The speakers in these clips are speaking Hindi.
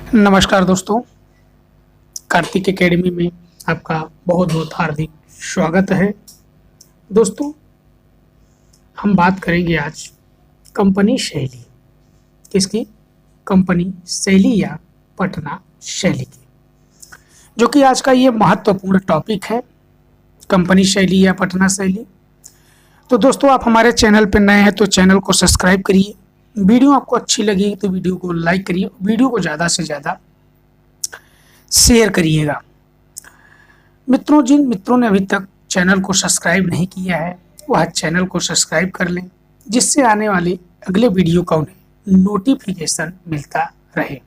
नमस्कार दोस्तों, कार्तिक एकेडमी में आपका बहुत बहुत हार्दिक स्वागत है। दोस्तों, हम बात करेंगे आज कंपनी शैली। किसकी? कंपनी शैली या पटना शैली की, जो कि आज का ये महत्वपूर्ण टॉपिक है, कंपनी शैली या पटना शैली। तो दोस्तों, आप हमारे चैनल पर नए हैं तो चैनल को सब्सक्राइब करिए। वीडियो आपको अच्छी लगी तो वीडियो को लाइक करिए, वीडियो को ज़्यादा से ज़्यादा शेयर करिएगा। मित्रों, जिन मित्रों ने अभी तक चैनल को सब्सक्राइब नहीं किया है वह चैनल को सब्सक्राइब कर लें, जिससे आने वाले अगले वीडियो का उन्हें नोटिफिकेशन मिलता रहे।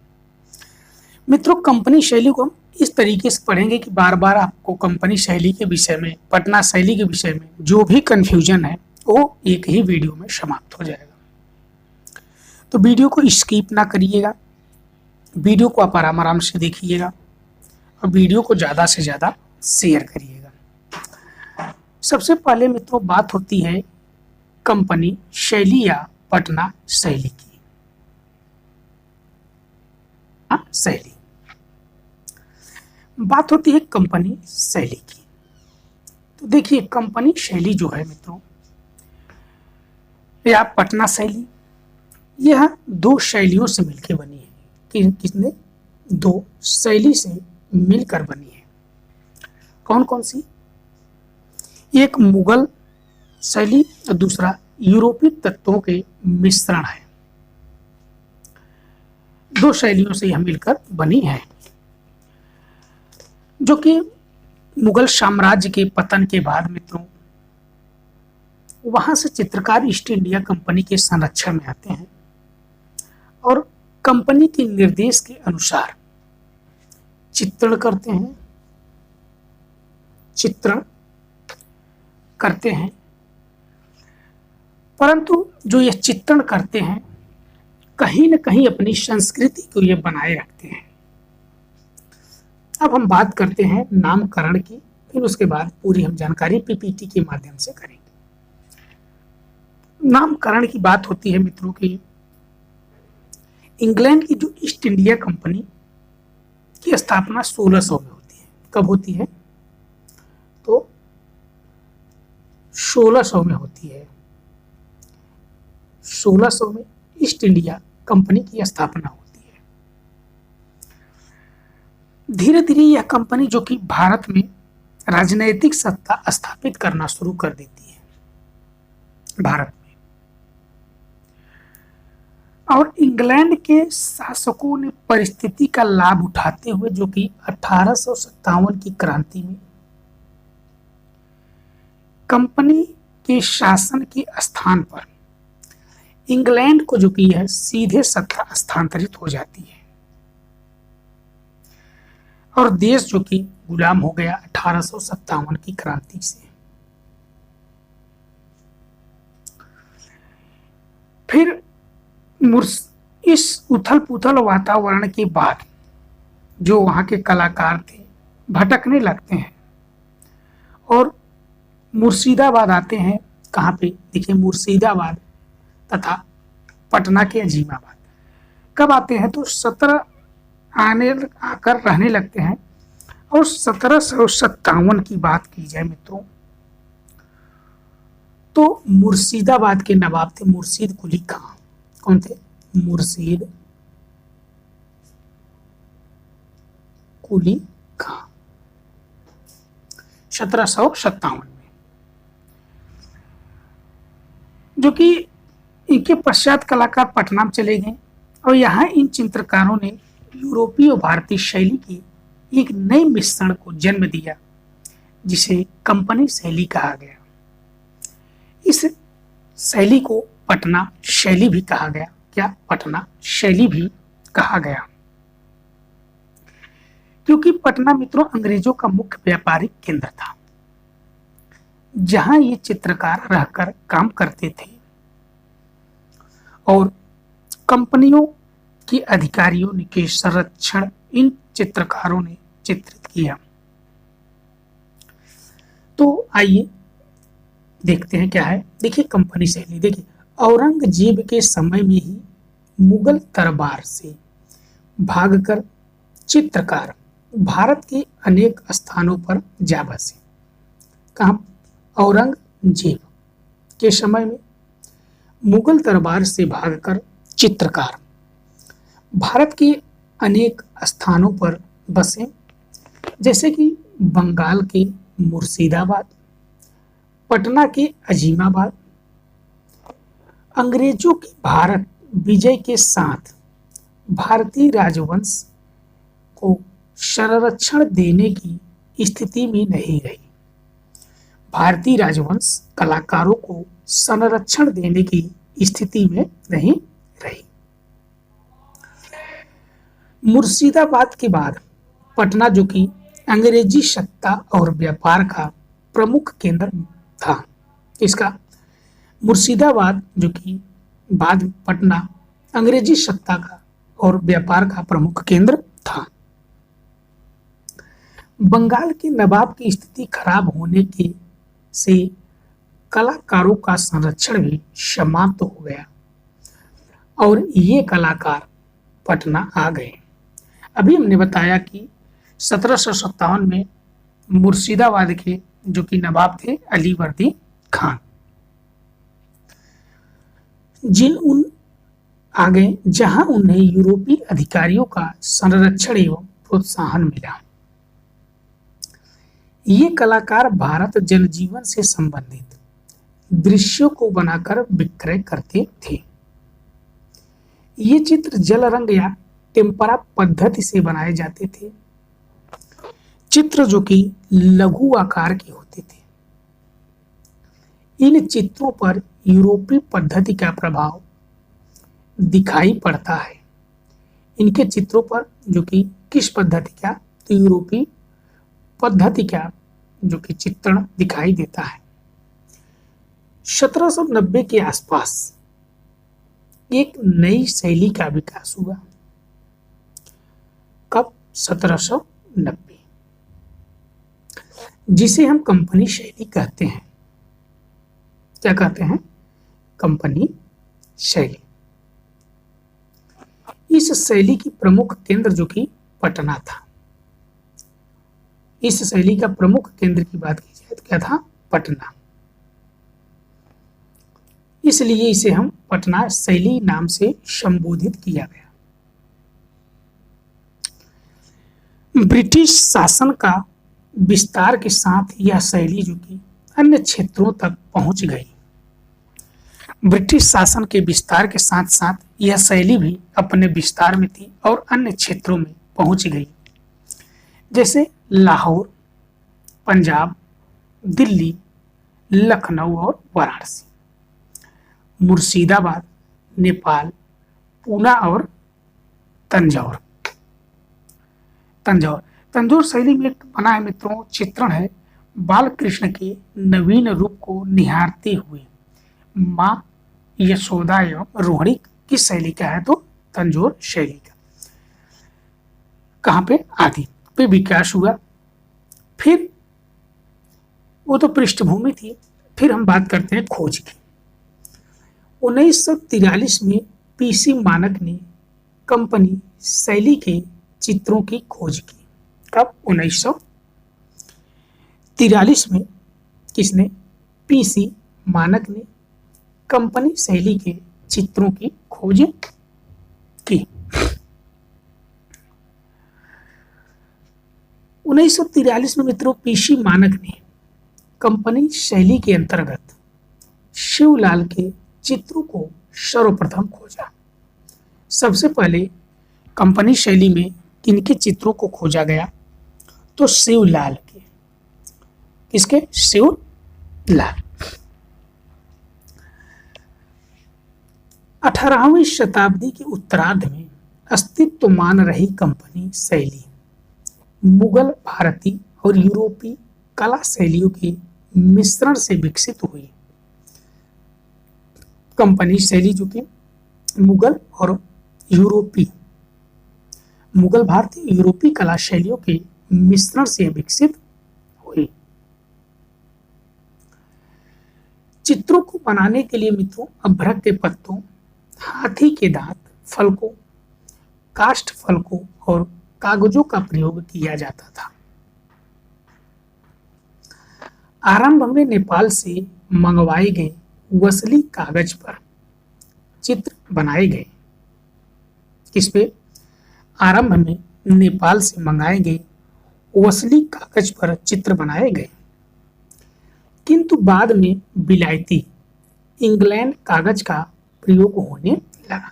मित्रों, कंपनी शैली को हम इस तरीके से पढ़ेंगे कि बार बार आपको कंपनी शैली के विषय में, पटना शैली के विषय में जो भी कंफ्यूजन है वो एक ही वीडियो में समाप्त हो जाएगा। तो वीडियो को स्किप ना करिएगा, वीडियो को आप आराम आराम से देखिएगा और वीडियो को ज़्यादा से ज़्यादा शेयर करिएगा। सबसे पहले मित्रों बात होती है कंपनी शैली या पटना शैली की। शैली बात होती है कंपनी शैली की। तो देखिए, कंपनी शैली जो है मित्रों या पटना शैली, यह दो शैलियों से मिलकर बनी है। किसने? दो शैली से मिलकर बनी है। कौन कौन सी? एक मुगल शैली और दूसरा यूरोपीय तत्वों के मिश्रण है। दो शैलियों से यह मिलकर बनी है, जो कि मुगल साम्राज्य के पतन के बाद मित्रों वहां से चित्रकार ईस्ट इंडिया कंपनी के संरक्षण में आते हैं और कंपनी के निर्देश के अनुसार चित्रण करते हैं, परंतु जो ये चित्रण करते हैं कहीं न कहीं अपनी संस्कृति को ये बनाए रखते हैं। अब हम बात करते हैं नामकरण की, फिर उसके बाद पूरी हम जानकारी पीपीटी के माध्यम से करेंगे। नामकरण की बात होती है मित्रों की इंग्लैंड की जो ईस्ट इंडिया कंपनी की स्थापना 1600 में होती है। कब होती है? तो 1600 में होती है। 1600 में ईस्ट इंडिया कंपनी की स्थापना होती है। धीरे धीरे यह कंपनी जो कि भारत में राजनैतिक सत्ता स्थापित करना शुरू कर देती है भारत में, और इंग्लैंड के शासकों ने परिस्थिति का लाभ उठाते हुए जो कि 1857 की क्रांति में कंपनी के शासन के स्थान पर इंग्लैंड को जो कि है सीधे सत्ता स्थानांतरित हो जाती है और देश जो कि गुलाम हो गया 1857 की क्रांति से। फिर इस उथल पुथल वातावरण के बाद जो वहां के कलाकार थे भटकने लगते हैं और मुर्शिदाबाद आते हैं। कहाँ पे? देखिए, मुर्शिदाबाद तथा पटना के अजीमाबाद कब आते हैं? तो 17 आकर रहने लगते हैं। और 1757 की बात की जाए मित्रों तो मुर्शिदाबाद के नवाब थे मुर्शीद कुली खां। कौन थे? मुर्शीद कुली खां, 1757 में, जो कि इनके पश्चात कलाकार पटना में चले गए और यहाँ इन चित्रकारों ने यूरोपीय और भारतीय शैली की एक नए मिश्रण को जन्म दिया, जिसे कंपनी शैली कहा गया। इस शैली को पटना शैली भी कहा गया। क्या? पटना शैली भी कहा गया, क्योंकि पटना मित्रों अंग्रेजों का मुख्य व्यापारिक केंद्र था, जहां ये चित्रकार रहकर काम करते थे और कंपनियों के अधिकारियों के संरक्षण इन चित्रकारों ने चित्रित किया। तो आइए देखते हैं क्या है। देखिए, कंपनी शैली, देखिए औरंगजेब के समय में ही मुगल दरबार से भागकर चित्रकार भारत के अनेक स्थानों पर जा बसे। कहाँ? औरंगजेब के समय में मुगल दरबार से भागकर चित्रकार भारत के अनेक स्थानों पर बसे, जैसे कि बंगाल के मुर्शिदाबाद, पटना के अजीमाबाद। अंग्रेजों के भारत विजय के साथ भारतीय राजवंश को संरक्षण देने की स्थिति में नहीं रही। भारतीय राजवंश कलाकारों को संरक्षण देने की स्थिति में नहीं रही। मुर्शिदाबाद के बाद पटना, जो कि अंग्रेजी सत्ता और व्यापार का प्रमुख केंद्र था, इसका मुर्शिदाबाद जो कि बाद पटना अंग्रेजी सत्ता का और व्यापार का प्रमुख केंद्र था। बंगाल के नवाब की स्थिति खराब होने के से कलाकारों का संरक्षण भी समाप्त हो गया और ये कलाकार पटना आ गए। अभी हमने बताया कि 1757 में मुर्शिदाबाद के जो कि नवाब थे अलीवर्दी खान, आ गए, जहां उन्हें यूरोपीय अधिकारियों का संरक्षण एवं प्रोत्साहन मिला। ये कलाकार भारत जनजीवन से संबंधित दृश्यों को बनाकर विक्रय करते थे। ये चित्र जल रंग या टेम्परा पद्धति से बनाए जाते थे। चित्र जो कि लघु आकार के होते थे। इन चित्रों पर यूरोपीय पद्धति का प्रभाव दिखाई पड़ता है। इनके चित्रों पर जो कि किस पद्धति का, तो यूरोपीय पद्धति का जो कि चित्रण दिखाई देता है। 1790 के आसपास एक नई शैली का विकास हुआ। कब? 1790, जिसे हम कंपनी शैली कहते हैं। क्या कहते हैं? कंपनी शैली। इस शैली की प्रमुख केंद्र जो कि पटना था। इस शैली का प्रमुख केंद्र की बात की जाए तो क्या था? पटना। इसलिए इसे हम पटना शैली नाम से संबोधित किया गया। ब्रिटिश शासन का विस्तार के साथ यह शैली जो कि अन्य क्षेत्रों तक पहुंच गई। ब्रिटिश शासन के विस्तार के साथ साथ यह शैली भी अपने विस्तार में थी और अन्य क्षेत्रों में पहुंच गई, जैसे लाहौर, पंजाब, दिल्ली, लखनऊ और वाराणसी, मुर्शिदाबाद, नेपाल, पूना और तंजौर। तंजौर शैली में एक बना है मित्रों, चित्रण है बालकृष्ण के नवीन रूप को निहारते हुए माँ यशोदा एवं रोहिणी किस शैली का है? तो तंजौर शैली का। कहाँ पे? आदि पे विकास हुआ। फिर वो तो पृष्ठभूमि थी। फिर हम बात करते हैं खोज की। 1943 में पीसी मानक ने कंपनी शैली के चित्रों की खोज की। कब? 1943 में किसने? पीसी मानक ने कंपनी शैली के चित्रों की खोज की। 1943 में मित्रों पीसी मानक ने कंपनी शैली के अंतर्गत शिवलाल के चित्रों को सर्वप्रथम खोजा। सबसे पहले कंपनी शैली में किनके चित्रों को खोजा गया? तो शिवलाल के। किसके? शिवलाल। 18वीं शताब्दी के उत्तरार्ध में अस्तित्व मान रही कंपनी शैली मुगल, भारतीय और यूरोपीय कला शैलियों के मिश्रण से विकसित हुई। कंपनी शैली जो कि मुगल और यूरोपीय, मुगल, भारतीय, यूरोपीय कला शैलियों के मिश्रण से विकसित हुई। चित्रों को बनाने के लिए मित्रों अभ्रक के पत्तों, हाथी के दांत, फलकों, काष्ठ फलकों और कागजों का प्रयोग किया जाता था। आरंभ में नेपाल से मंगवाए गए वसली कागज पर चित्र बनाए गए। किस पे? आरंभ में नेपाल से मंगाए गए वसली कागज पर चित्र बनाए गए, किंतु बाद में विलायती इंग्लैंड कागज का प्रयोग होने लगा।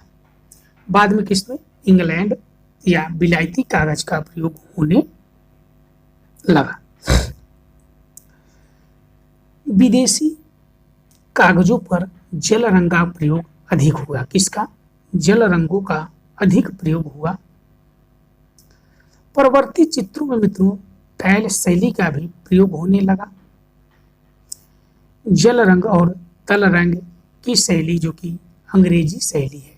बाद में किसमें? इंग्लैंड या विलायती कागज का प्रयोग होने लगा। विदेशी कागजों पर जल रंग का प्रयोग अधिक हुआ। किसका? जल रंगों का अधिक प्रयोग हुआ। परवर्ती चित्रों में मित्रों तैल शैली का भी प्रयोग होने लगा। जल रंग और तल रंग की शैली जो कि अंग्रेजी शैली है।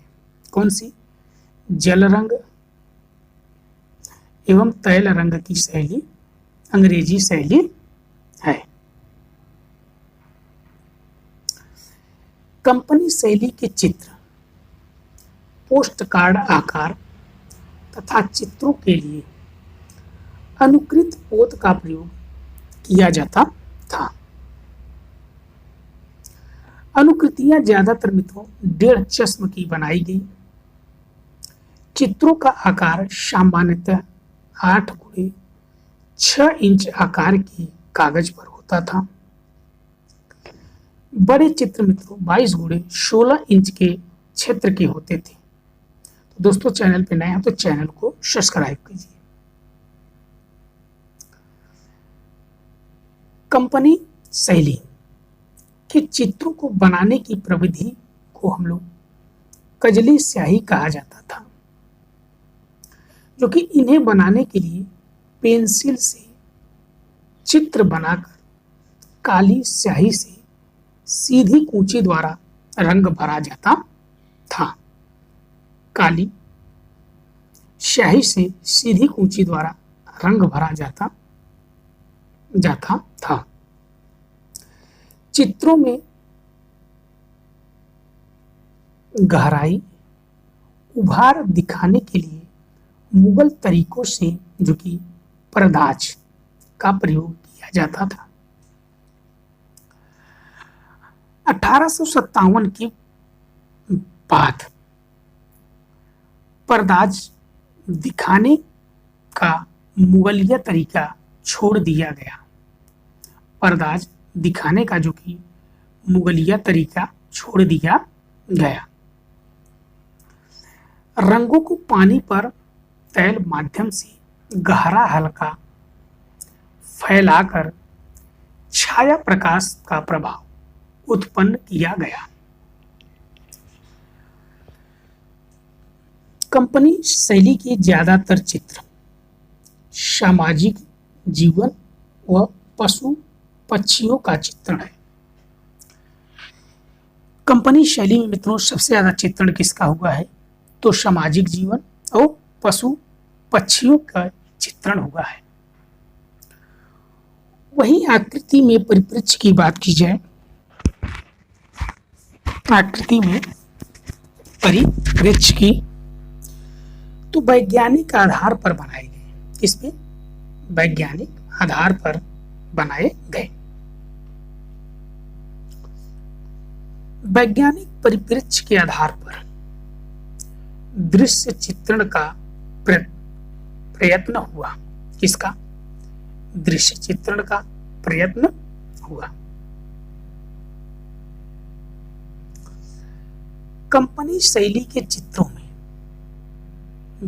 कौन सी? जल रंग एवं तैल रंग की शैली अंग्रेजी शैली है। कंपनी शैली के चित्र पोस्ट कार्ड आकार तथा चित्रों के लिए अनुकृत पोत का प्रयोग किया जाता था। अनुकृतियां ज्यादातर मित्रों 1.5 चश्म की बनाई गई। चित्रों का आकार सामान्यतः 8x6 इंच आकार के कागज पर होता था। बड़े चित्र मित्रों 22x16 इंच के क्षेत्र के होते थे। तो दोस्तों चैनल पे नए हैं तो चैनल को सब्सक्राइब कीजिए। कंपनी शैली के चित्रों को बनाने की प्रविधि को हम लोग कजली स्याही कहा जाता था, जो कि इन्हें बनाने के लिए पेंसिल से चित्र बनाकर काली स्याही से सीधी कूंची द्वारा रंग भरा जाता था। काली स्याही से सीधी कूंची द्वारा रंग भरा जाता था। चित्रों में गहराई उभार दिखाने के लिए मुगल तरीकों से जो कि परदाज का प्रयोग किया जाता था। 1857 के बाद परदाज दिखाने का मुगलिया तरीका छोड़ दिया गया। परदाज दिखाने का जो कि मुगलिया तरीका छोड़ दिया गया। रंगों को पानी पर तैल माध्यम से गहरा हल्का फैलाकर छाया प्रकाश का प्रभाव उत्पन्न किया गया। कंपनी शैली के ज्यादातर चित्र सामाजिक जीवन व पशु पक्षियों का चित्रण है। कंपनी शैली में मित्रों सबसे ज्यादा चित्रण किसका हुआ है? तो सामाजिक जीवन और पशु पक्षियों का चित्रण हुआ है। वहीं आकृति में परिप्रेक्ष्य की बात की जाए, आकृति में परिप्रेक्ष्य की तो वैज्ञानिक आधार पर बनाए गए। इसमें वैज्ञानिक आधार पर बनाए गए। वैज्ञानिक परिप्रेक्ष्य के आधार पर दृश्य चित्रण का प्रयत्न हुआ। किसका? दृश्य चित्रण का प्रयत्न हुआ। कंपनी शैली के चित्रों में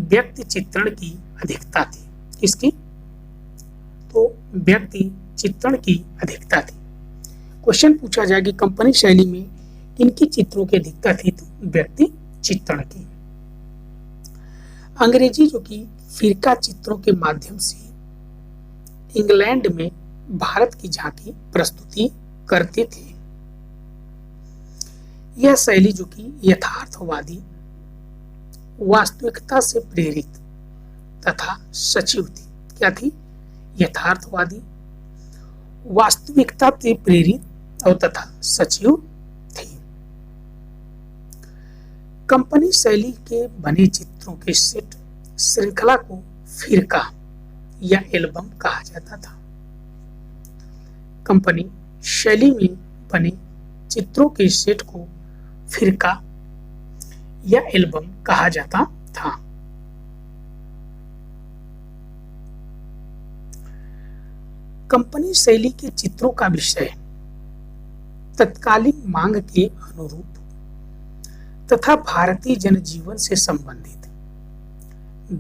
व्यक्ति चित्रण की अधिकता थी। किसकी? तो व्यक्ति चित्रण की अधिकता थी। क्वेश्चन पूछा जाए कि कंपनी शैली में किनकी चित्रों की अधिकता थी? तो व्यक्ति चित्रण की। अंग्रेजी जो कि फिरका चित्रों के माध्यम से इंग्लैंड में भारत की झांकी प्रस्तुति करते थे। यह शैली जो कि यथार्थवादी, वास्तविकता से प्रेरित तथा सचिव थी। क्या थी? यथार्थवादी, वास्तविकता से प्रेरित और तथा सचिव थी। कंपनी शैली के बने चित्रों के सेट श्रृंखला को फिरका या एल्बम कहा जाता था। कंपनी शैली में बने चित्रों के सेट को फिरका या एल्बम कहा जाता था। कंपनी शैली के चित्रों का विषय तत्कालीन मांग के अनुरूप तथा भारतीय जनजीवन से संबंधित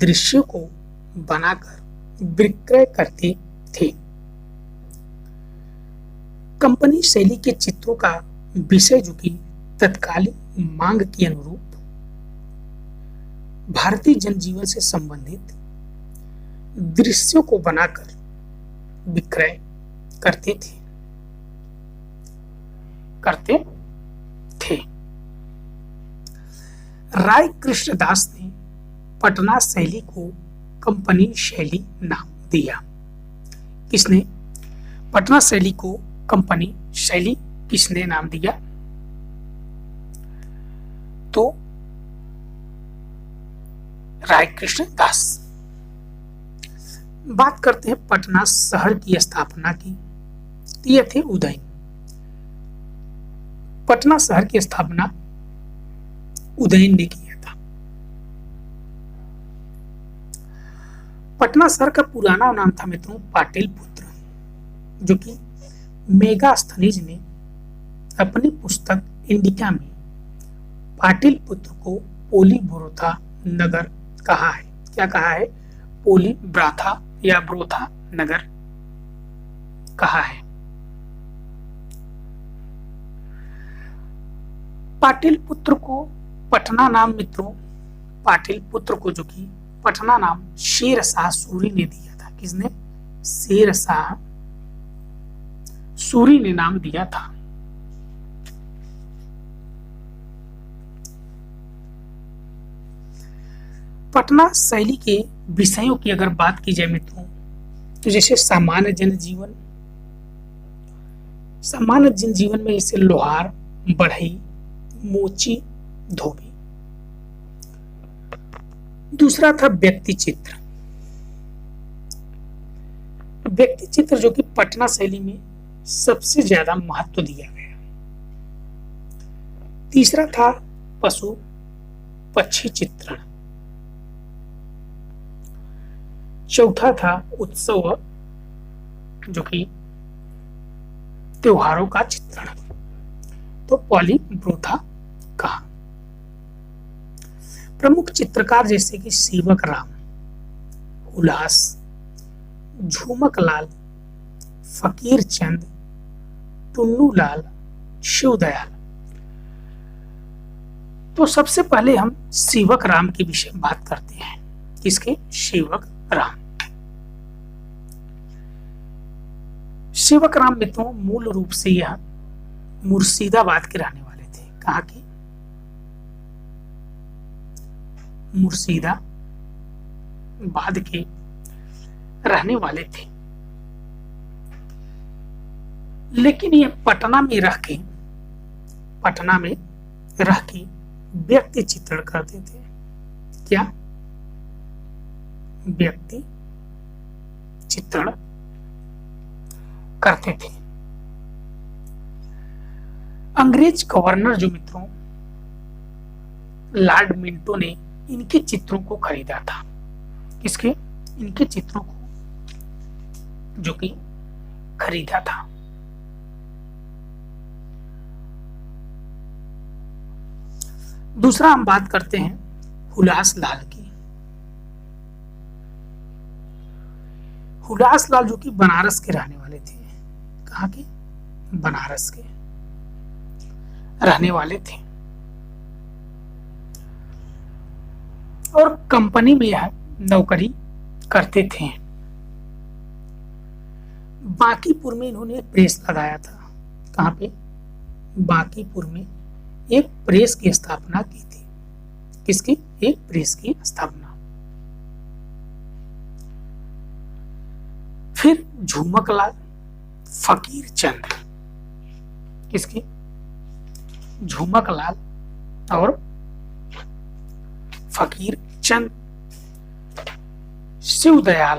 दृश्यों को बनाकर विक्रय करते थे। कंपनी शैली के चित्रों का विषय जो कि तत्कालीन मांग के अनुरूप भारतीय जनजीवन से संबंधित दृश्यों को बनाकर विक्रय करते थे। राय कृष्णदास ने पटना शैली को कंपनी शैली नाम दिया। किसने पटना शैली को कंपनी शैली किसने नाम दिया? तो राय कृष्णदास। बात करते हैं पटना शहर की स्थापना की। ये थे उदयन। पटना शहर की स्थापना उदयन ने किया था। पटना शहर का पुराना नाम था मित्रों पाटलिपुत्र, जो कि मेगास्थनीज ने अपनी पुस्तक इंडिका में पाटलिपुत्र को पोलीब्रोथा नगर कहा है। क्या कहा है? पोलीब्राथा या ब्रोथा नगर कहा है। पाटलिपुत्र को पटना नाम मित्रों, पाटलिपुत्र को जो कि पटना नाम शेरशाह सूरी ने दिया था। किसने? शेरशाह सूरी ने नाम दिया था। पटना शैली के विषयों की अगर बात की जाए मित्रों, तो जैसे सामान्य जनजीवन, सामान्य जनजीवन में जैसे लोहार, बढ़ई, मोची, धोबी। दूसरा था व्यक्ति चित्र। व्यक्ति चित्र जो कि पटना शैली में सबसे ज्यादा महत्व दिया गया। तीसरा था पशु पक्षी चित्रण। चौथा था उत्सव जो कि त्योहारों का चित्रण, तो पॉलीब्रोथा कहा। प्रमुख चित्रकार जैसे कि सेवक राम, हुलास, झुमक लाल, फकीर चंद, टुन्नू लाल, शिवदयाल। तो सबसे पहले हम सेवक राम के विषय में बात करते हैं। किसके? सेवक राम। सेवक राम मित्रों मूल रूप से यह मुर्शिदाबाद के रहने वाले थे। कहाँ के? मुर्शिदाबाद के रहने वाले थे, लेकिन ये पटना में रह के व्यक्ति चित्रण करते थे। क्या? व्यक्ति चित्रण करते थे। अंग्रेज गवर्नर जो मित्रों लॉर्ड मिंटो ने इनके चित्रों को खरीदा था। किसके? इनके चित्रों को जो कि खरीदा था। दूसरा हम बात करते हैं हुलास लाल की। हुलास लाल जो कि बनारस के रहने वाले थे। कहाँ के? बनारस के रहने वाले थे और कंपनी में यह नौकरी करते थे। बांकीपुर में इन्होंने प्रेस लगाया था। कहाँ पे? बांकीपुर में एक प्रेस की स्थापना की थी। किसकी? एक प्रेस की स्थापना। फिर झुमक लाल, फकीर चंद। किसकी? झुमक लाल और फकीर चंद। शिवदयाल।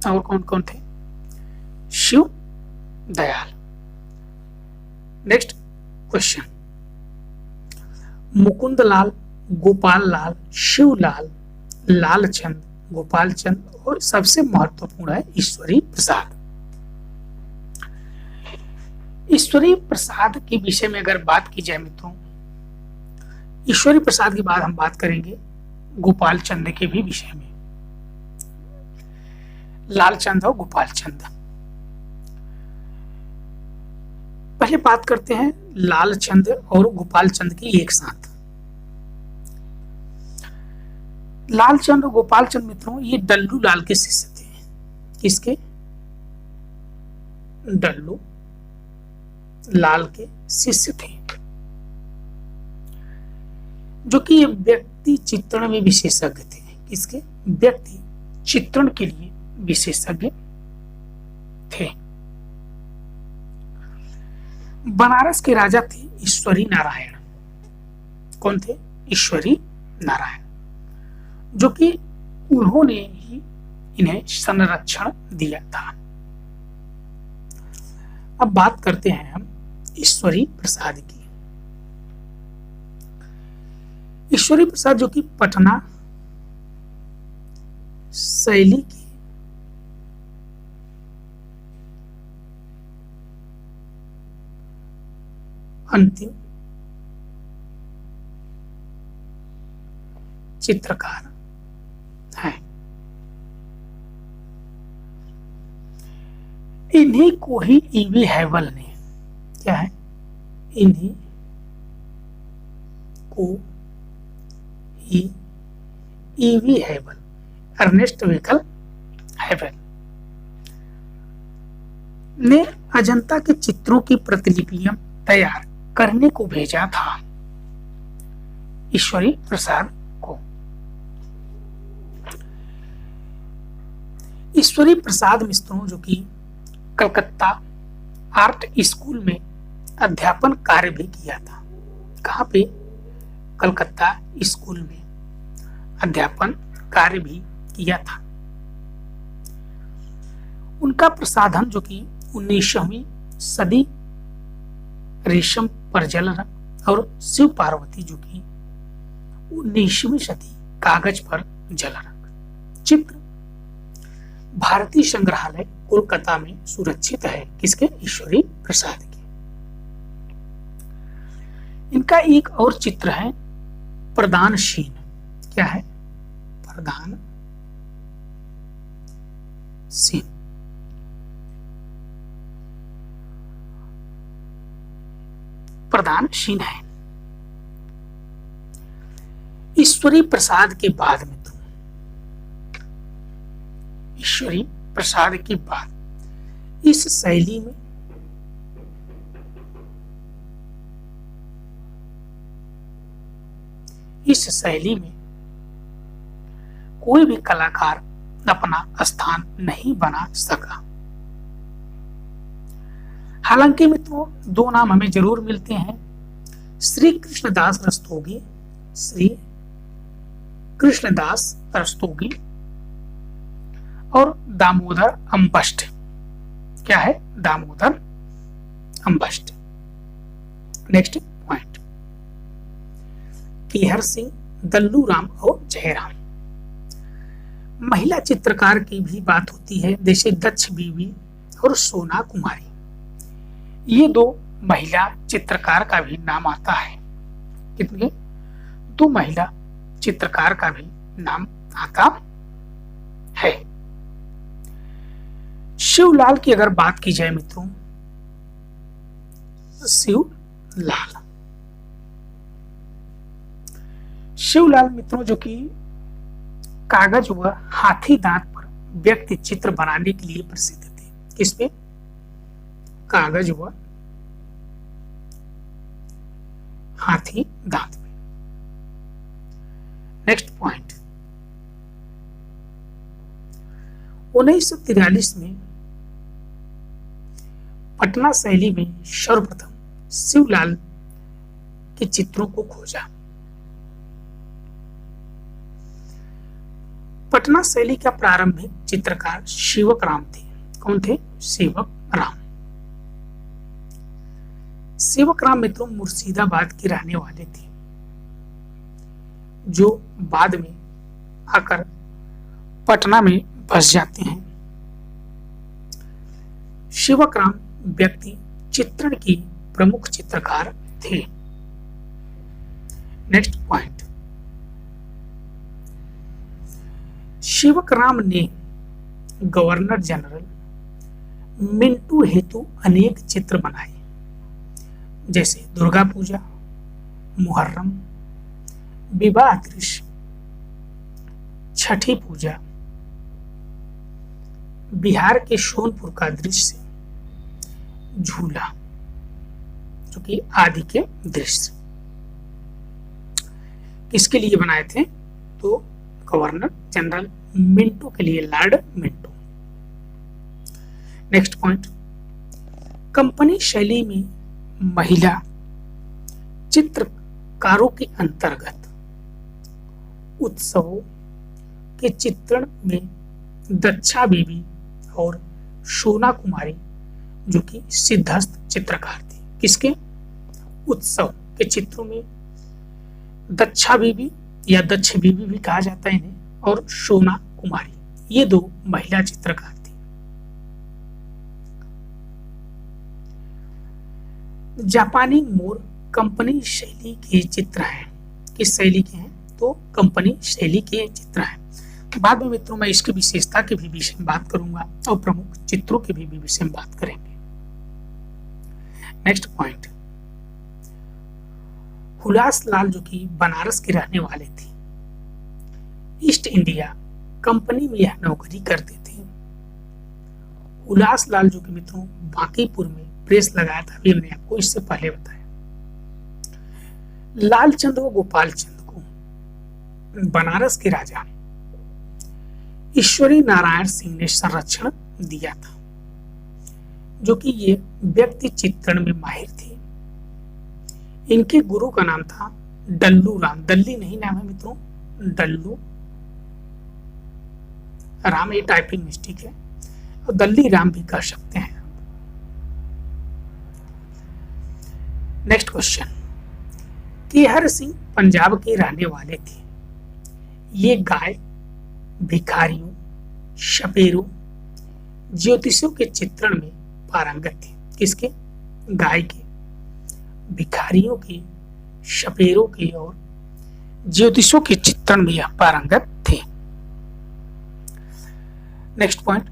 और कौन कौन थे? शिव दयाल। नेक्स्ट क्वेश्चन, मुकुंदलाल, गोपाल लाल, शिवलाल, लालचंद, गोपाल चंद और सबसे महत्वपूर्ण है ईश्वरी प्रसाद। ईश्वरी प्रसाद के विषय में अगर बात की जाए मित्रों, ईश्वरी प्रसाद के बाद हम बात करेंगे गोपाल चंद के भी विषय में, लालचंद और गोपाल चंद। पहले बात करते हैं लालचंद और गोपाल चंद की एक साथ। लालचंद और गोपाल चंद मित्रों ये डल्लू लाल के शिष्य थे। किसके? डल्लू लाल के शिष्य थे, जो कि व्यक्ति चित्रण में विशेषज्ञ थे। किसके? व्यक्ति चित्रण के लिए विशेषज्ञ थे। बनारस के राजा थे ईश्वरी नारायण। कौन थे? ईश्वरी नारायण, जो कि उन्होंने ही इन्हें संरक्षण दिया था। अब बात करते हैं हम ईश्वरी प्रसाद की। ईश्वरी प्रसाद जो कि पटना शैली के अंतिम चित्रकार हैं। इन्हीं को ही ईवी हैवल ने, क्या है? इन्हीं को ही ईवी हैवल, अर्नेस्ट वेकल हैवल ने अजंता के चित्रों की प्रतिलिपियां तैयार करने को भेजा था ईश्वरी प्रसाद को। ईश्वरी प्रसाद मित्रों जो कि कलकत्ता आर्ट स्कूल में अध्यापन कार्य भी किया था। कहाँ पे? कलकत्ता स्कूल में अध्यापन कार्य भी किया था। उनका प्रसाधन जो कि 19वीं सदी रेशम पर जल रंग और शिव पार्वती जो कि 19वीं सदी कागज पर जल रंग चित्र भारतीय संग्रहालय कोलकाता में सुरक्षित है। किसके? ईश्वरी प्रसाद के। इनका एक और चित्र है प्रदानशीन। क्या है? प्रदानशीन। प्रदानशीन है। ईश्वरी प्रसाद के बाद में तो ईश्वरी प्रसाद के बाद इस शैली में कोई भी कलाकार अपना स्थान नहीं बना सका। हालांकि मित्रों दो नाम हमें जरूर मिलते हैं, श्री कृष्णदास रस्तोगी, श्री कृष्णदास रस्तोगी और दामोदर अंबष्ट। क्या है? दामोदर अंबष्ट। नेक्स्ट पॉइंट, केहर सिंह, दल्लू राम और जयराम। महिला चित्रकार की भी बात होती है, जैसे दक्ष बीवी और सोना कुमारी। ये दो महिला चित्रकार का भी नाम आता है। कितने? दो महिला चित्रकार का भी नाम आता है। शिवलाल की अगर बात की जाए मित्रों, शिवलाल मित्रों जो कि कागज व हाथी दांत पर व्यक्ति चित्र बनाने के लिए प्रसिद्ध थे। किसपे? कागज व हाथी दांत पे। नेक्स्ट पॉइंट, 1943 में पटना शैली में सर्वप्रथम शिवलाल के चित्रों को खोजा। पटना शैली का प्रारंभिक चित्रकार सेवक राम थे। कौन थे? सेवक राम। सेवक राम मित्रों मुर्शिदाबाद के रहने वाले थे, जो बाद में आकर पटना में बस जाते हैं। सेवक राम व्यक्ति चित्रण की प्रमुख चित्रकार थे। नेक्स्ट पॉइंट, सेवक राम ने गवर्नर जनरल मिंटू हेतु अनेक चित्र बनाए, जैसे दुर्गा पूजा, मुहर्रम, विवाह दृश्य, छठी पूजा, बिहार के सोनपुर का दृश्य, झूला, जो कि आदि के दृश्य किसके लिए बनाए थे? तो गवर्नर जनरल मिंटो के लिए, Lord Minto. Next point, company शैली में महिला चित्रकारों के अंतर्गत उत्सवों के चित्रण में दक्षा बीबी और सोना कुमारी, जो कि सिद्धहस्त चित्रकार थी, किसके? उत्सव के चित्रों में दक्षा बीबी या दक्ष बीबी भी कहा जाता है इन्हें, और सोना कुमारी, ये दो महिला चित्रकार थी। जापानी मोर कंपनी शैली के चित्र हैं। किस शैली के हैं? तो कंपनी शैली के चित्र हैं। बाद में मित्रों मैं इसकी विशेषता के भी विषय में बात करूंगा और प्रमुख चित्रों के भी विषय में बात करेंगे। नेक्स्ट पॉइंट, हुलासलाल जो कि बनारस के रहने वाले थे, ईस्ट इंडिया कंपनी में यह नौकरी करते थे। हुलासलाल जो कि मित्रों बांकीपुर में प्रेस लगाया था, अभी हमने आपको इससे पहले बताया। लालचंद व गोपाल चंद को बनारस के राजा ईश्वरी नारायण सिंह ने संरक्षण दिया था, जो कि ये व्यक्ति चित्रण में माहिर थे। इनके गुरु का नाम था डल्लू राम, दल्ली नहीं नाम है मित्रों, डल्लू राम, ये टाइपिंग मिस्टेक है, और दल्ली राम भी कह सकते हैं। नेक्स्ट क्वेश्चन, केहर सिंह पंजाब के रहने वाले थे। ये गाय, भिखारियों, शपेरों, ज्योतिषों के चित्रण में पारंगत थे। किसके? गाय के, भिखारियों के, शपेरों के और ज्योतिषों के चित्रण में यह पारंगत थे। नेक्स्ट पॉइंट,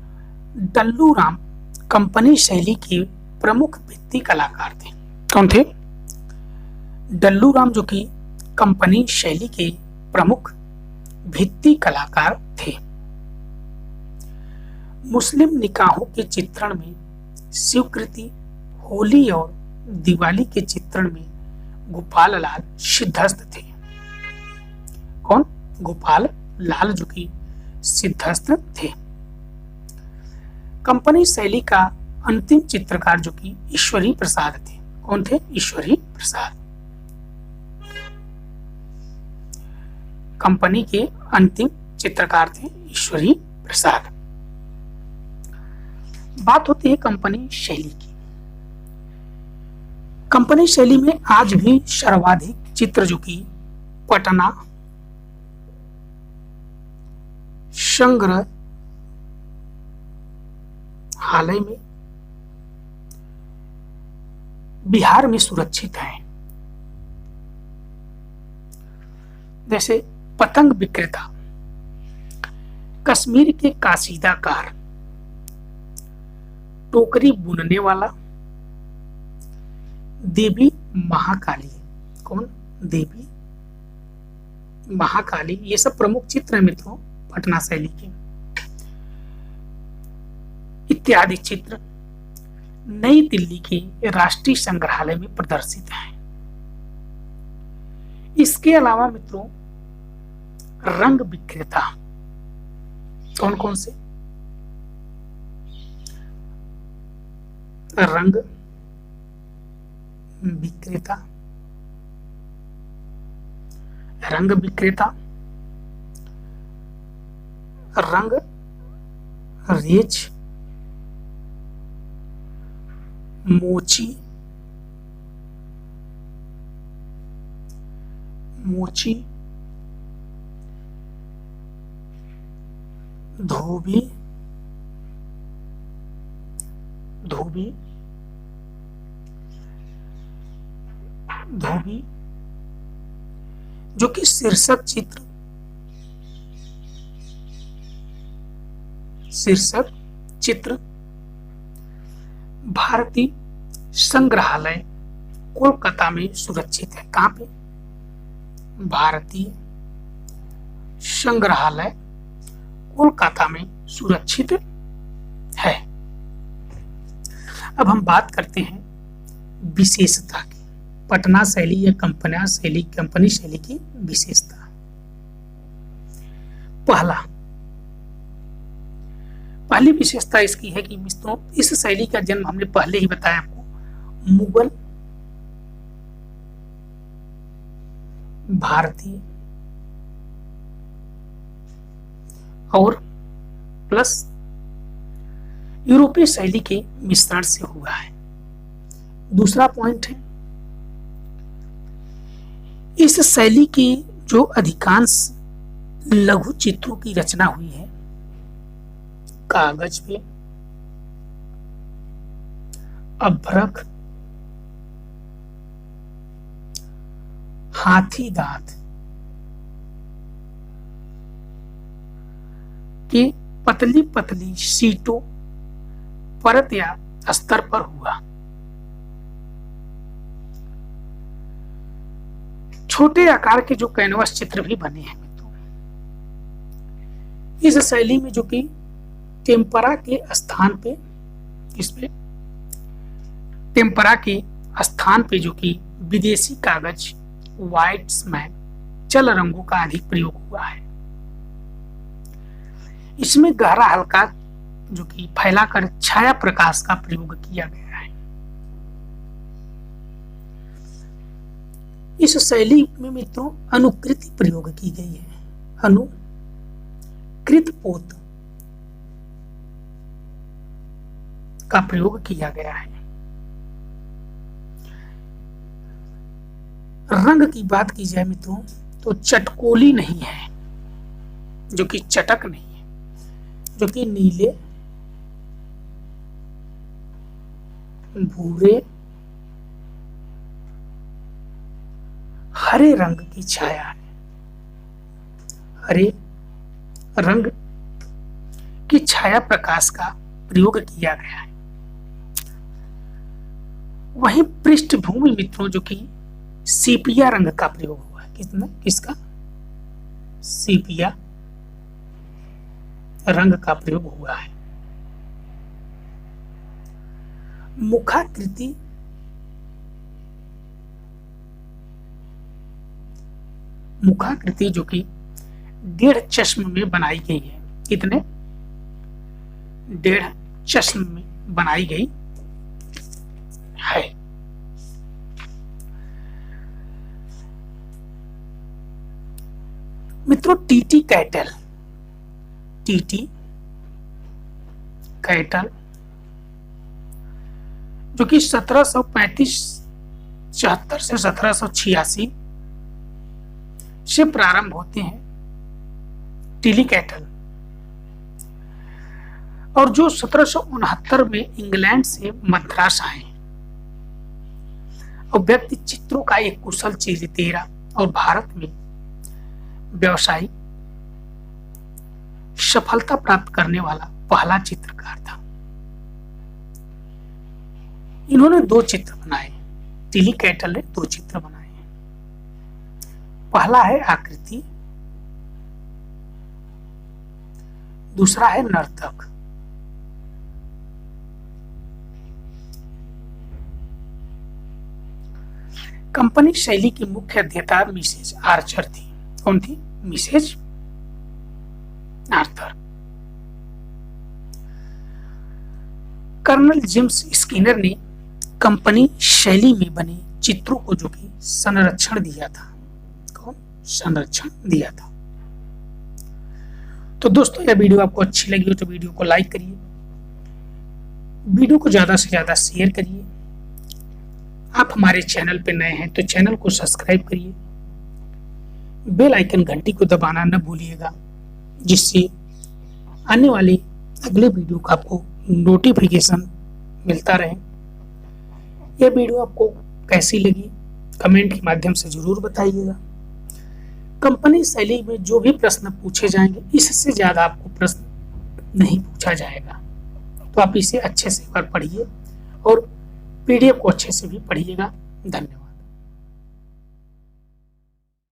डल्लू राम कंपनी शैली के प्रमुख भित्ति कलाकार थे। कौन थे? डल्लू राम जो कि कंपनी शैली के प्रमुख भित्ति कलाकार थे। मुस्लिम निकाहों के चित्रण में स्वीकृति, होली और दिवाली के चित्रण में गोपाल लाल सिद्धहस्त थे। कौन? गोपाल लाल जो कि सिद्धहस्त थे। कंपनी शैली का अंतिम चित्रकार जो कि ईश्वरी प्रसाद थे। कौन थे? ईश्वरी प्रसाद। कंपनी के अंतिम चित्रकार थे ईश्वरी प्रसाद। बात होती है कंपनी शैली की। कंपनी शैली में आज भी सर्वाधिक चित्र जो कि पटना संग्रहालय में बिहार में सुरक्षित है। जैसे पतंग विक्रेता, कश्मीर के कासीदाकार, टोकरी बुनने वाला, देवी महाकाली। कौन? देवी महाकाली। ये सब प्रमुख चित्र हैं मित्रों पटना शैली के। इत्यादि चित्र नई दिल्ली के राष्ट्रीय संग्रहालय में प्रदर्शित हैं। इसके अलावा मित्रों रंग विक्रेता, कौन कौन से? रंग विक्रेता, रंग रेज मोची मोची धोबी धोबी धोबी जो कि शीर्षक चित्र भारतीय संग्रहालय कोलकाता में सुरक्षित है। कहां पे? भारतीय संग्रहालय कोलकाता में सुरक्षित है। अब हम बात करते हैं विशेषता की। पटना शैली या कंपनी शैली की विशेषता। पहली विशेषता इसकी है कि मित्रों इस शैली का जन्म हमने पहले ही बताया आपको मुगल भारतीय और प्लस यूरोपीय शैली के मिश्रण से हुआ है। दूसरा पॉइंट है इस शैली की जो अधिकांश लघु चित्रों की रचना हुई है कागज पे, अभ्रक, हाथी दांत के पतली पतली शीटों परत या स्तर पर हुआ। छोटे आकार के जो कैनवस चित्र भी बने हैं मित्रों इस शैली में, जो कि टेम्परा के स्थान पे टेम्परा के स्थान पे जो कि विदेशी कागज व्हाइट्समैन चल रंगों का अधिक प्रयोग हुआ है। इसमें गहरा हल्का जो कि फैलाकर छाया प्रकाश का प्रयोग किया गया है। इस शैली में मित्रों अनुकृति प्रयोग की गई है। अनुकृत पोत का प्रयोग किया गया है। रंग की बात की जाए मित्रों तो चटकोली नहीं है, जो कि चटक नहीं है, जो कि नीले, भूरे, हरे रंग की छाया है। हरे रंग की छाया प्रकाश का प्रयोग किया गया है। वहीं पृष्ठभूमि मित्रों जो कि सीपिया रंग का प्रयोग हुआ है। किसका? सीपिया रंग का प्रयोग हुआ है। मुखाकृति जो कि 1.5 चश्म में बनाई गई है। कितने? 1.5 चश्म में बनाई गई है। मित्रों टीटी कैटल जो कि 1735-76 से 1786 से प्रारंभ होते हैं टीली कैटल, और जो 1769 में इंग्लैंड से मद्रास आए और व्यक्ति चित्रों का एक कुशल चित्रेरा और भारत में व्यवसायिक सफलता प्राप्त करने वाला पहला चित्रकार था। इन्होंने 2 चित्र बनाए। टीली कैटल ने 2 चित्र बनाए। पहला है आकृति, दूसरा है नर्तक। कंपनी शैली की मुख्य अध्येता मिसेज आर्चर थी। कौन थी? Mrs Arthur. Colonel James Skinner ने कंपनी शैली में बने चित्रों को जो कि संरक्षण दिया था। कौन? संरक्षण दिया था। तो दोस्तों यह वीडियो आपको अच्छी लगी हो तो वीडियो को लाइक करिए, वीडियो को ज़्यादा से ज़्यादा शेयर करिए। आप हमारे चैनल पे नए हैं तो चैनल को सब्सक्राइब करिए, बेल आइकन घंटी को दबाना न भूलिएगा, जिससे आने वाली अगले वीडियो का आपको नोटिफिकेशन मिलता रहे। यह वीडियो आपको कैसी लगी कमेंट के माध्यम से जरूर बताइएगा। कंपनी शैली में जो भी प्रश्न पूछे जाएंगे इससे ज्यादा आपको प्रश्न नहीं पूछा जाएगा, तो आप इसे अच्छे से एक बार पढ़िए और पीडीएफ को अच्छे से भी पढ़िएगा। धन्यवाद।